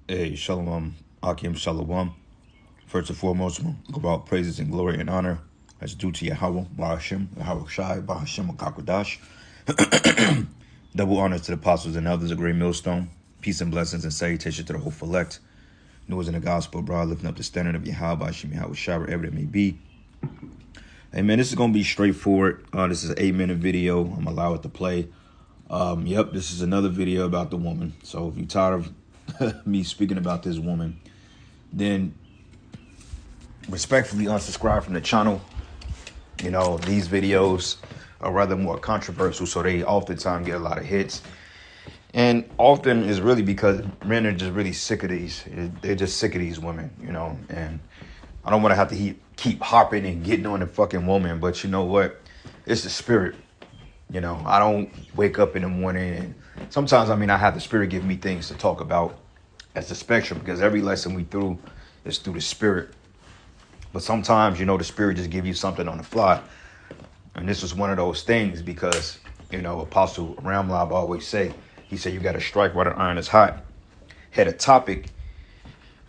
Hey, Shalom, Akim Shalom. First and foremost, go about praises and glory and honor as due to Yahweh, Bahashim, Yahweh Shai, Bahashim, Kakwadash. Double honor to the apostles and elders, a great millstone. Peace and blessings and salutation to the whole elect. News in the gospel, bro, lifting up the standard of Yahweh, Bahashim, Yahweh Shai, wherever it may be. Hey, man, this is going to be straightforward. This is an 8-minute video. I'm going to allow it to play. Yep, this is another video about the woman. So if you're tired of me speaking about this woman, then respectfully unsubscribe from the channel. You know, these videos are rather more controversial, so they oftentimes get a lot of hits. And often is really because men are just really sick of these. They're just sick of these women, you know. And I don't want to have to keep hopping and getting on the fucking woman, but you know what? It's the spirit. You know, I don't wake up in the morning and sometimes, I have the spirit give me things to talk about as the spectrum, because every lesson we through is through the spirit. But sometimes, you know, the spirit just give you something on the fly. And this was one of those things because, you know, Apostle Ramlab always say, he said, you got to strike while the iron is hot. Had a topic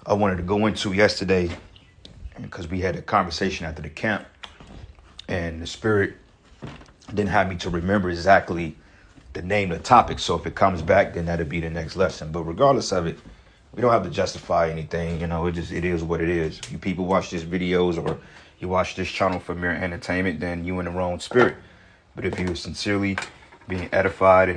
I wanted to go into yesterday because we had a conversation after the camp and the spirit didn't have me to remember exactly the name of the topic. So if it comes back, then that'll be the next lesson. But regardless of it, we don't have to justify anything. You know, it is what it is. You people watch these videos or you watch this channel for mere entertainment, then you in the wrong spirit. But if you're sincerely being edified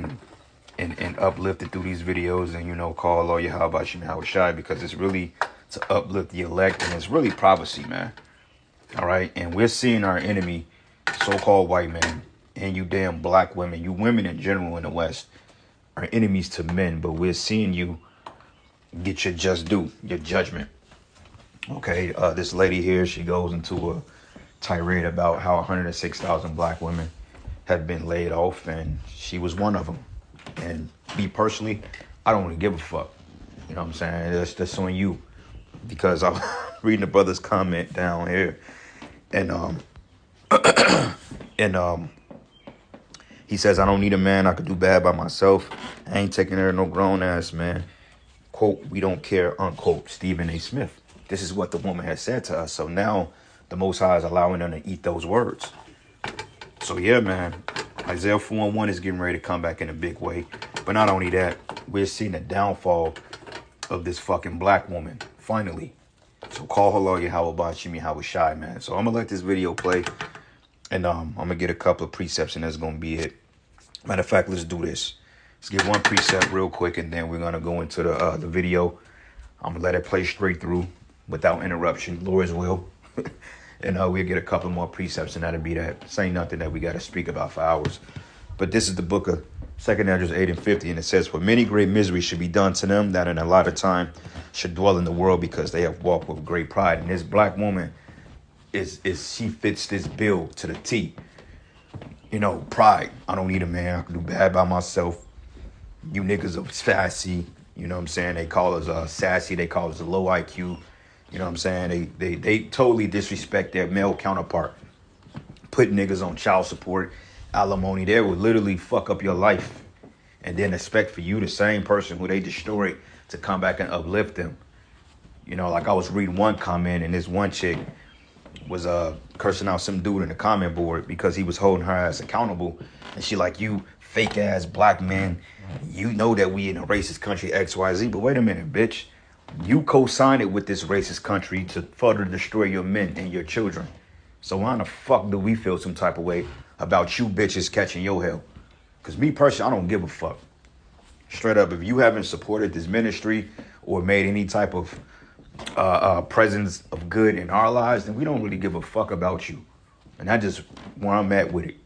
and uplifted through these videos, then, you know, call all your how about you how shy, because it's really to uplift the elect and it's really prophecy, man. All right. And we're seeing our enemy, so-called white men, and you damn black women, you women in general in the West, are enemies to men, but we're seeing you get your just due, your judgment. Okay, this lady here, she goes into a tirade about how 106,000 black women have been laid off, and she was one of them. And me personally, I don't really give a fuck. You know what I'm saying? That's on you, because I'm reading the brother's comment down here, and he says, I don't need a man. I could do bad by myself. I ain't taking care of no grown ass man. Quote, we don't care, unquote, Stephen A. Smith. This is what the woman has said to us. So now the Most High is allowing them to eat those words. So yeah, man, Isaiah 4:1 is getting ready to come back in a big way. But not only that, we're seeing the downfall of this fucking black woman, finally. So call her lawyer, how about Shimi, how shy, man. So I'm going to let this video play. And I'm going to get a couple of precepts, and that's going to be it. Matter of fact, let's do this. Let's get one precept real quick, and then we're going to go into the video. I'm going to let it play straight through without interruption, Lord's will. And we'll get a couple more precepts, and that'll be that. Saying nothing that we got to speak about for hours. But this is the book of 2 Ezra 8 and 50, and it says, for many great misery should be done to them that in a lot of time should dwell in the world, because they have walked with great pride. And this black woman, she fits this bill to the T. You know, pride. I don't need a man. I can do bad by myself. You niggas are sassy. You know what I'm saying? They call us sassy. They call us a low IQ. You know what I'm saying? They totally disrespect their male counterpart. Put niggas on child support, alimony. They would literally fuck up your life. And then expect for you, the same person who they destroyed, to come back and uplift them. You know, like I was reading one comment, and this one chick was cursing out some dude in the comment board because he was holding her ass accountable. And she like, you fake ass black men, you know that we in a racist country XYZ. But wait a minute, bitch. You co-signed it with this racist country to further destroy your men and your children. So why the fuck do we feel some type of way about you bitches catching your hell? Because me personally, I don't give a fuck. Straight up, if you haven't supported this ministry or made any type of presence of good in our lives, then we don't really give a fuck about you. And that's just where I'm at with it.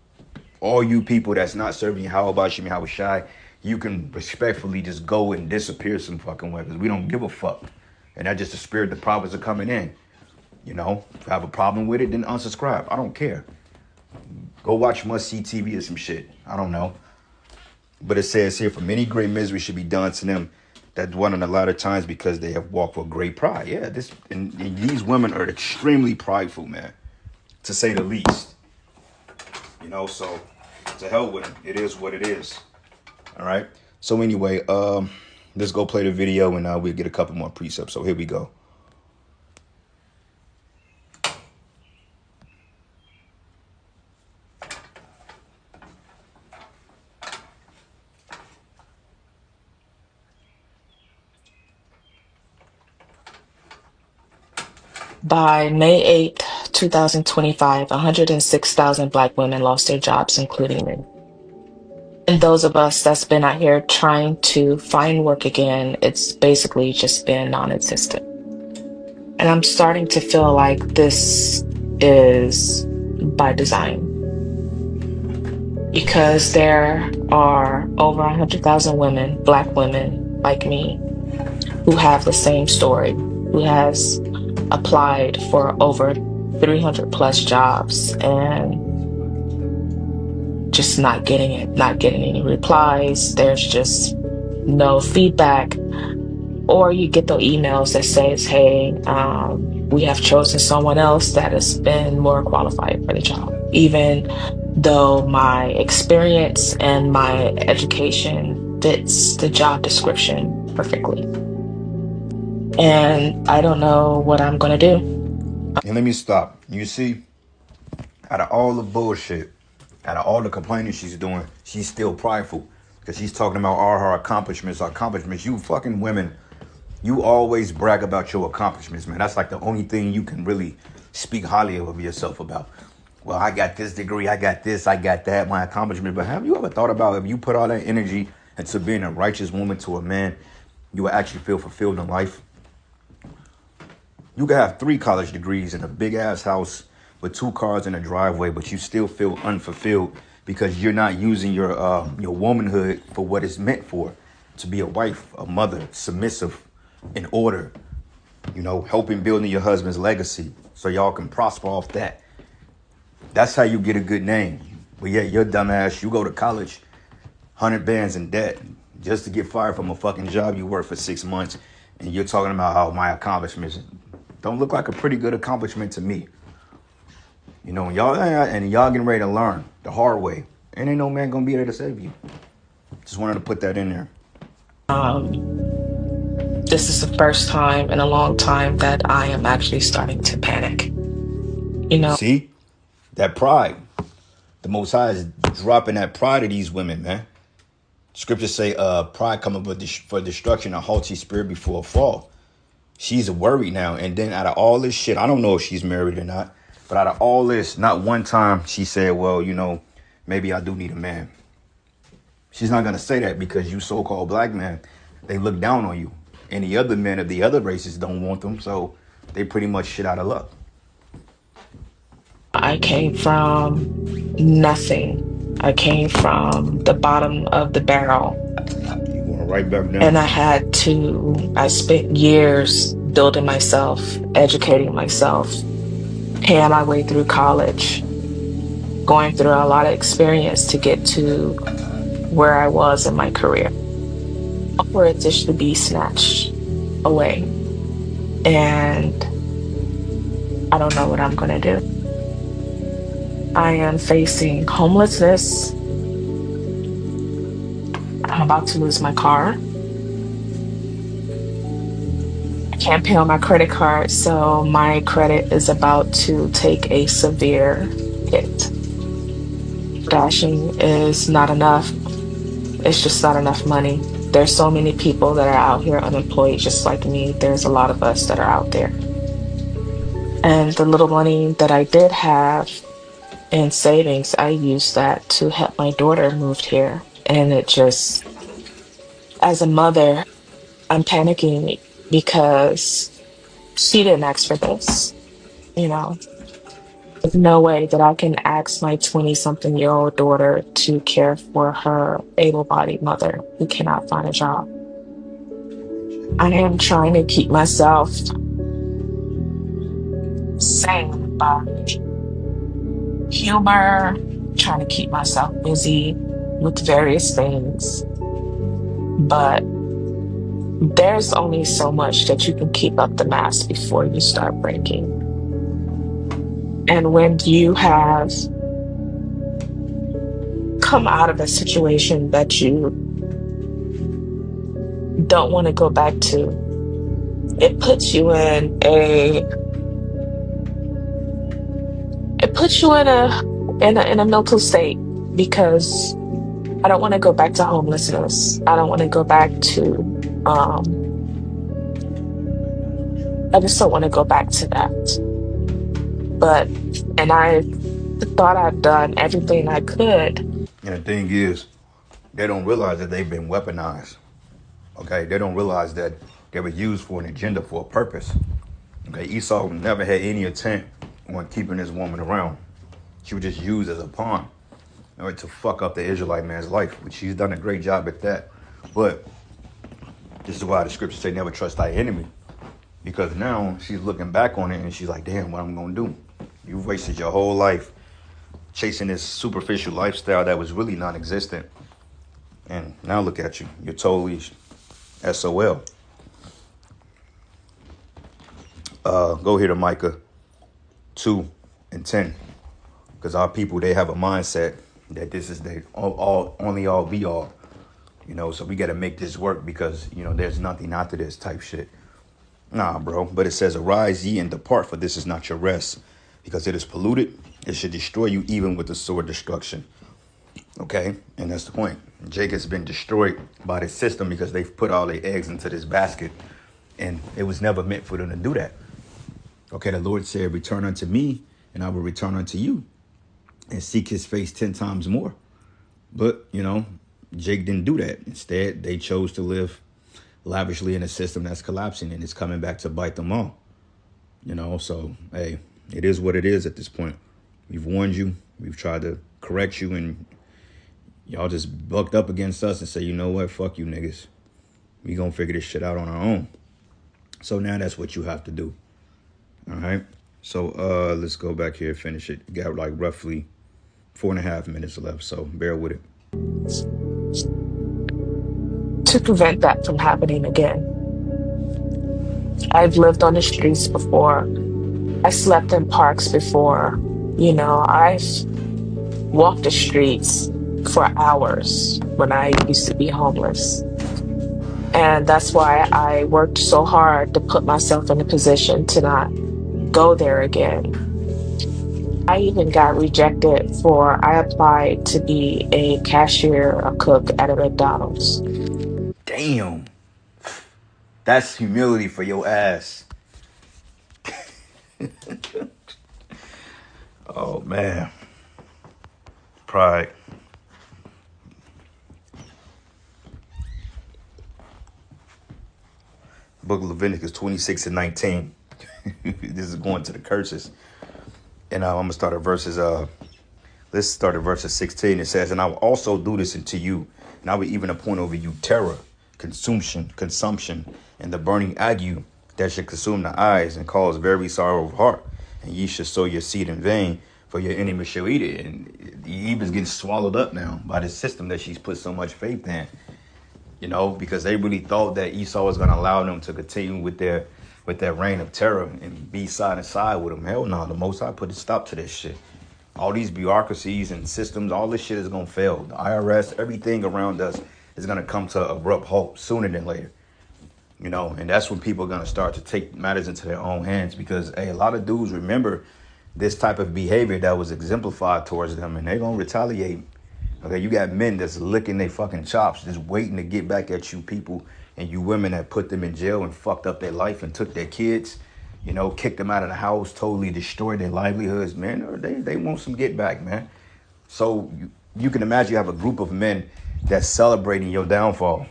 All you people that's not serving how about you, how shy, you can respectfully just go and disappear some fucking way, because we don't give a fuck. And that's just the spirit the prophets are coming in. You know, if you have a problem with it, then unsubscribe. I don't care. Go watch Must See TV or some shit. I don't know. But it says here, for many great misery should be done to them that dwell in a lot of times, because they have walked with great pride. Yeah, and these women are extremely prideful, man, to say the least. You know, so to hell with them. It is what it is. All right. So anyway, Let's go play the video and we'll get a couple more precepts. So here we go. By May 8th, 2025, 106,000 Black women lost their jobs, including me. And those of us that's been out here trying to find work again, it's basically just been non-existent. And I'm starting to feel like this is by design. Because there are over 100,000 women, Black women like me, who have the same story, who has applied for over 300 plus jobs and just not getting it, not getting any replies. There's just no feedback. Or you get the emails that says, hey, we have chosen someone else that has been more qualified for the job. Even though my experience and my education fits the job description perfectly. And I don't know what I'm going to do. And let me stop. You see, out of all the bullshit, out of all the complaining she's doing, she's still prideful. Because she's talking about all her accomplishments. You fucking women, you always brag about your accomplishments, man. That's like the only thing you can really speak highly of yourself about. Well, I got this degree, I got this, I got that, my accomplishment. But have you ever thought about if you put all that energy into being a righteous woman to a man, you will actually feel fulfilled in life? You can have 3 college degrees in a big ass house with 2 cars in a driveway, but you still feel unfulfilled because you're not using your womanhood for what it's meant for, to be a wife, a mother, submissive, in order, helping building your husband's legacy so y'all can prosper off that. That's how you get a good name. But yet your dumb ass, you go to college, 100 bands in debt, just to get fired from a fucking job you worked for 6 months, and you're talking about how my accomplishments don't look like a pretty good accomplishment to me. Y'all getting ready to learn the hard way. And ain't no man gonna be there to save you. Just wanted to put that in there. This is the first time in a long time that I am actually starting to panic. See? That pride. The Most High is dropping that pride of these women, man. Scriptures say pride cometh for destruction, a haughty spirit before a fall. She's worried now. And then out of all this shit, I don't know if she's married or not, but out of all this, not one time she said, well, maybe I do need a man. She's not going to say that because you so-called black men, they look down on you. Any other men of the other races don't want them, so they pretty much shit out of luck. I came from nothing. I came from the bottom of the barrel. You going right back down. And I spent years building myself, educating myself, paying my way through college, going through a lot of experience to get to where I was in my career. For it just to be snatched away. And I don't know what I'm going to do. I am facing homelessness. I'm about to lose my car. I can't pay on my credit card, so my credit is about to take a severe hit. Dashing is not enough. It's just not enough money. There's so many people that are out here unemployed just like me. There's a lot of us that are out there. And the little money that I did have in savings, I used that to help my daughter move here. And it just, as a mother, I'm panicking because she didn't ask for this. There's no way that I can ask my 20-something-year-old daughter to care for her able-bodied mother who cannot find a job. I am trying to keep myself sane by humor, trying to keep myself busy with various things. But there's only so much that you can keep up the mask before you start breaking. And when you have come out of a situation that you don't want to go back to. It puts you in a it puts you in a mental state because I don't want to go back to homelessness. I don't want to go back to um I just don't want to go back to that. But and I thought I've done everything I could. And the thing is, they don't realize that they've been weaponized. Okay, they don't realize that they were used for an agenda, for a purpose. Okay, Esau never had any intent on keeping this woman around. She was just used as a pawn in order to fuck up the Israelite man's life, which she's done a great job at that. But this is why the scriptures say never trust thy enemy. Because now she's looking back on it and she's like, damn, what I'm gonna do? You've wasted your whole life chasing this superficial lifestyle that was really non-existent. And now look at you. You're totally SOL. Go here to Micah 2 and 10. Because our people, they have a mindset that this is the only all be all. So we got to make this work because, there's nothing after this type shit. Nah, bro. But it says, arise ye and depart, for this is not your rest. Because it is polluted, it should destroy you even with the sword destruction. Okay? And that's the point. Jacob's been destroyed by this system because they've put all their eggs into this basket. And it was never meant for them to do that. Okay, the Lord said, return unto me, and I will return unto you, and seek his face 10 times more. But, Jake didn't do that. Instead, they chose to live lavishly in a system that's collapsing, and it's coming back to bite them all. So, hey, it is what it is at this point. We've warned you. We've tried to correct you, and y'all just bucked up against us and say, you know what? Fuck you niggas. We gonna figure this shit out on our own. So now that's what you have to do. All right. So let's go back here and finish it. We got like roughly 4.5 minutes left, so bear with it. To prevent that from happening again. I've lived on the streets before. I slept in parks before. I've walked the streets for hours when I used to be homeless. And that's why I worked so hard to put myself in a position to not go there again. I even got rejected I applied to be a cashier, a cook at a McDonald's. Damn. That's humility for your ass. Oh, man. Pride. Book of Leviticus 26 and 19. This is going to the curses. And I'm going to start at verses, let's start at verses 16. It says, and I will also do this unto you, and I will even appoint over you terror, consumption, and the burning ague that should consume the eyes and cause very sorrow of heart. And ye shall sow your seed in vain, for your enemy shall eat it. And Eve is getting swallowed up now by this system that she's put so much faith in. Because they really thought that Esau was going to allow them to continue with their reign of terror and be side and side with them. Hell no, the Most High put a stop to this shit. All these bureaucracies and systems, all this shit is going to fail. The IRS, everything around us is going to come to an abrupt halt sooner than later. And that's when people are going to start to take matters into their own hands because, hey, a lot of dudes remember this type of behavior that was exemplified towards them and they're going to retaliate. Okay, you got men that's licking their fucking chops, just waiting to get back at you people and you women that put them in jail and fucked up their life and took their kids, kicked them out of the house, totally destroyed their livelihoods, man. Or they want some get back, man. So you can imagine you have a group of men that's celebrating your downfall,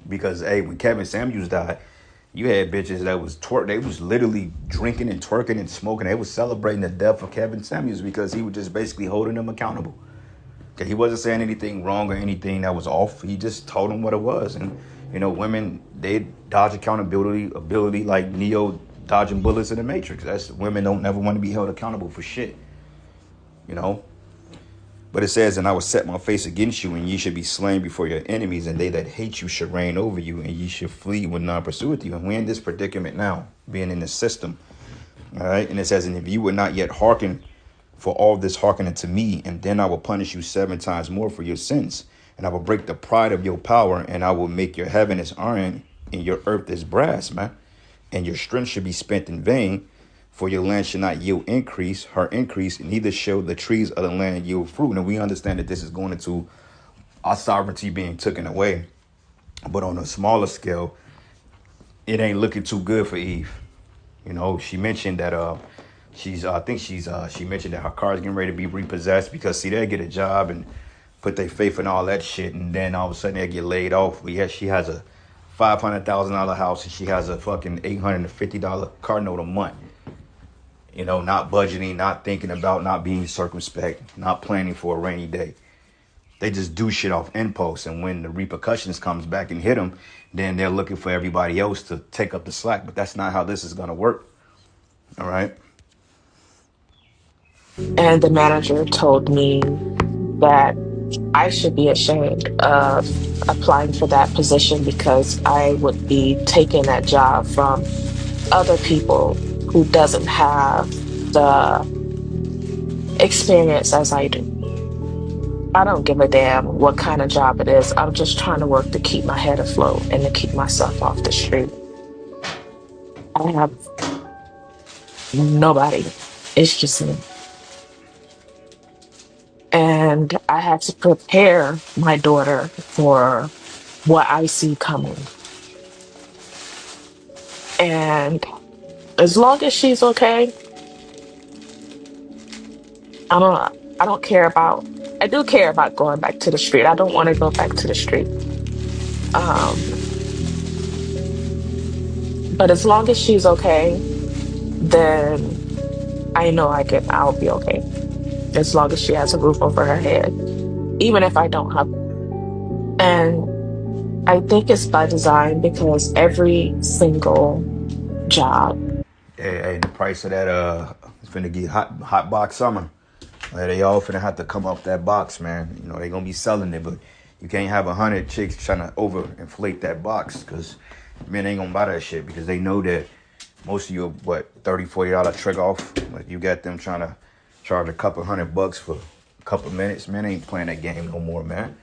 because, hey, when Kevin Samuels died, you had bitches that was they was literally drinking and twerking and smoking. They was celebrating the death of Kevin Samuels because he was just basically holding them accountable. Okay, he wasn't saying anything wrong or anything that was off. He just told them what it was. And, women, they dodge ability like Neo dodging bullets in the Matrix. That's women don't never want to be held accountable for shit. But it says, and I will set my face against you, and ye should be slain before your enemies, and they that hate you shall reign over you, and ye shall flee when none pursueth you. And we're in this predicament now, being in this system. All right. And it says, and if you would not yet hearken for all this hearkening to me, and then I will punish you 7 times more for your sins. and I will break the pride of your power, and I will make your heaven as iron and your earth as brass, man. And your strength should be spent in vain, for your land should not yield increase, her increase, and neither shall the trees of the land yield fruit. And we understand that this is going into our sovereignty being taken away. But on a smaller scale, it ain't looking too good for Eve. You know, she mentioned that she mentioned that her car is getting ready to be repossessed because see they get a job and put their faith in all that shit, and then all of a sudden they get laid off. But yeah, she has a $500,000 house and she has a fucking $850 car note a month. You know, not budgeting, not thinking about, not being circumspect, not planning for a rainy day. They just do shit off impulse, and when the repercussions comes back and hit them, then they're looking for everybody else to take up the slack. But that's not how this is gonna work. All right. And the manager told me that I should be ashamed of applying for that position because I would be taking that job from other people who doesn't have the experience as I do. I don't give a damn what kind of job it is. I'm just trying to work to keep my head afloat and to keep myself off the street. I have nobody. It's just me. And I had to prepare my daughter for what I see coming. And as long as she's okay, I don't I don't care about I do care about going back to the street. I don't want to go back to the street. Um, but as long as she's okay, then I know I'll be okay. As long as she has a roof over her head, even if I don't have. And I think it's by design because every single job, Hey, the price of that it's finna get hot box summer. They all finna have to come off that box, man. You know they gonna be selling it, but you can't have 100 chicks trying to overinflate that box because men ain't gonna buy that shit because they know that most of you what $30-$40 trick off. Like you got them trying to charge a couple $100 for a couple minutes. Men ain't playing that game no more, man.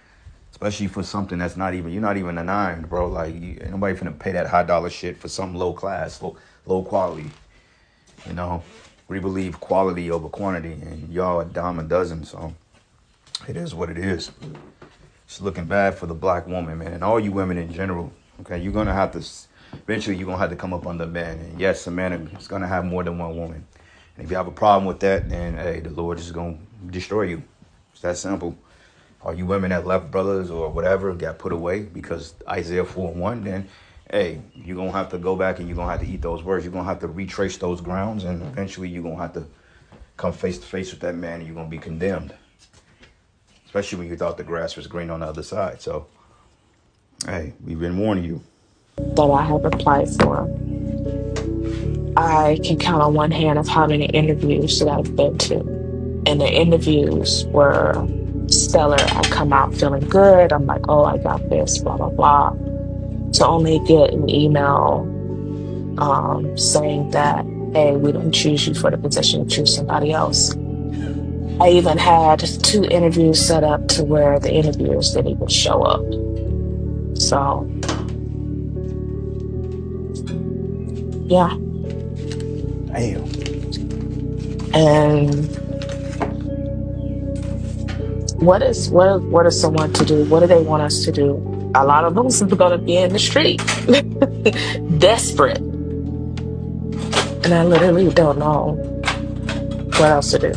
Especially for something that's not even you're not even a nine, bro. Like ain't nobody finna pay that high dollar shit for some low class, low quality. You know, we believe quality over quantity, and y'all a dime a dozen. So it is what it is. It's looking bad for the black woman, man, and all you women in general. Okay, you're gonna have to eventually you're gonna have to come up under a man, and yes, a man is gonna have more than one woman. And if you have a problem with that, then hey, the Lord is gonna destroy you. It's that simple. All you women that left brothers or whatever got put away because Isaiah 4:1, then hey, you're gonna have to go back and you're gonna have to eat those words. You're gonna have to retrace those grounds, and eventually you're gonna have to come face to face with that man, and you're gonna be condemned. Especially when you thought the grass was green on the other side. So hey, we've been warning you. that I have applied for, I can count on one hand of how many interviews that I've been to. And the interviews were stellar. I come out feeling good. I'm like, oh, I got this, blah, blah, blah. To only get an email saying that, hey, we didn't choose you for the position, choose somebody else. I even had 2 interviews set up to where the interviewers didn't even show up. So, yeah. Damn. And what is someone to do? What do they want us to do? A lot of them is going to be in the street, desperate, and I literally don't know what else to do.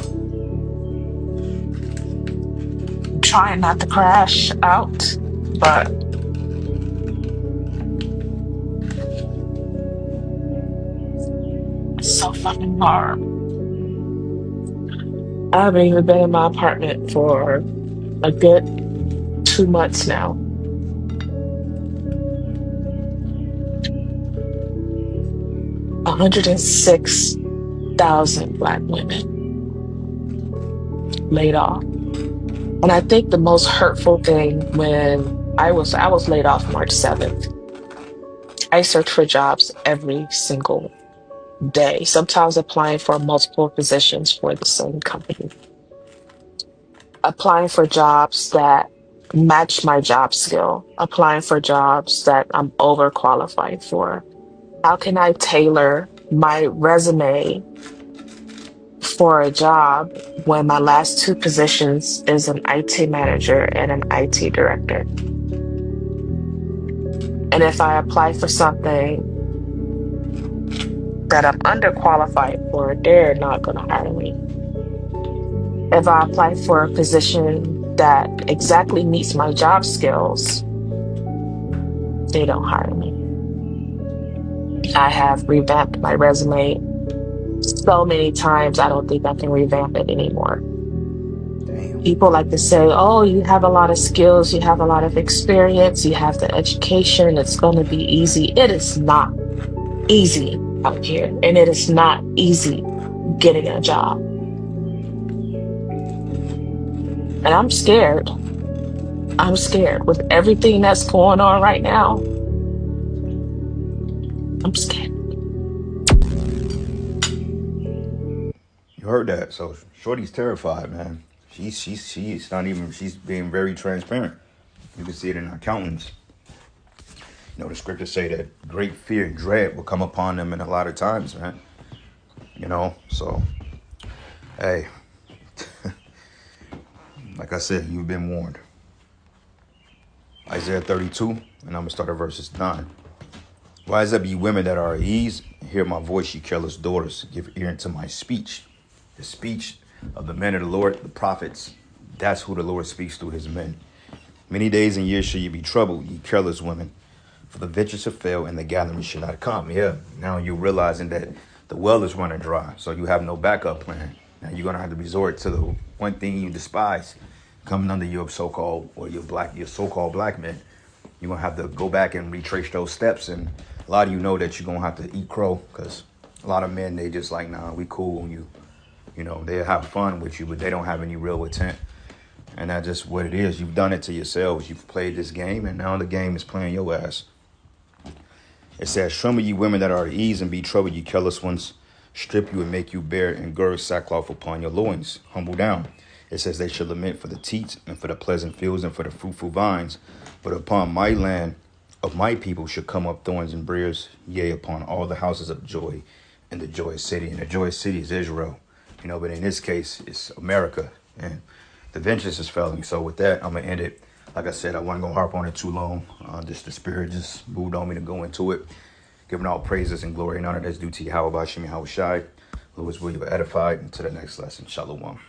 I'm trying not to crash out, but it's so fucking hard. I haven't even been in my apartment for a good 2 months now. 106,000 Black women laid off. And I think the most hurtful thing when I was laid off March 7th. I search for jobs every single day, sometimes applying for multiple positions for the same company. Applying for jobs that match my job skill, applying for jobs that I'm overqualified for? How can I tailor my resume for a job when my last two positions is an IT manager and an IT director? And if I apply for something that I'm underqualified for, they're not going to hire me. If I apply for a position that exactly meets my job skills, they don't hire me. I have revamped my resume so many times, I don't think I can revamp it anymore. Damn. People like to say, oh, you have a lot of skills, you have a lot of experience, you have the education, it's going to be easy. It is not easy out here, and it is not easy getting a job. And I'm scared. I'm scared with everything that's going on right now. I'm scared. You heard that. So Shorty's terrified, man. She's not even, she's being very transparent. You can see it in her countenance. You know, the scriptures say that great fear and dread will come upon them in a lot of times, man. You know, so, hey, like I said, you've been warned. Isaiah 32, and I'm going to start at verses 9. Rise up, ye women that are at ease, and hear my voice, ye careless daughters. Give ear unto my speech. The speech of the men of the Lord, the prophets, that's who the Lord speaks through his men. Many days and years shall ye be troubled, ye careless women. For the venture shall fail, and the gathering shall not come. Yeah, now you're realizing that the well is running dry, so you have no backup plan. Now you're going to have to resort to the one thing you despise, coming under your so-called, or your so-called black men. You're going to have to go back and retrace those steps. And a lot of you know that you're going to have to eat crow, because a lot of men, they just like, nah, we cool on you. You know, they have fun with you, but they don't have any real intent. And that's just what it is. You've done it to yourselves. You've played this game, and now the game is playing your ass. It says, tremble ye women that are at ease, and be troubled ye careless ones. Strip you and make you bare, and gird sackcloth upon your loins. Humble down. It says, they shall lament for the teats, and for the pleasant fields, and for the fruitful vines. But upon my land of my people shall come up thorns and briars, yea, upon all the houses of joy in the joyous city. And the joyous city is Israel. You know, but in this case, it's America. And the vengeance is failing. So with that, I'm going to end it. Like I said, I wasn't going to harp on it too long. Just the spirit just moved on me to go into it. Giving all praises and glory and honor that's due to Yahweh Bashim Yahweh Shai. Lord's will you be edified. And to the next lesson. Shalom.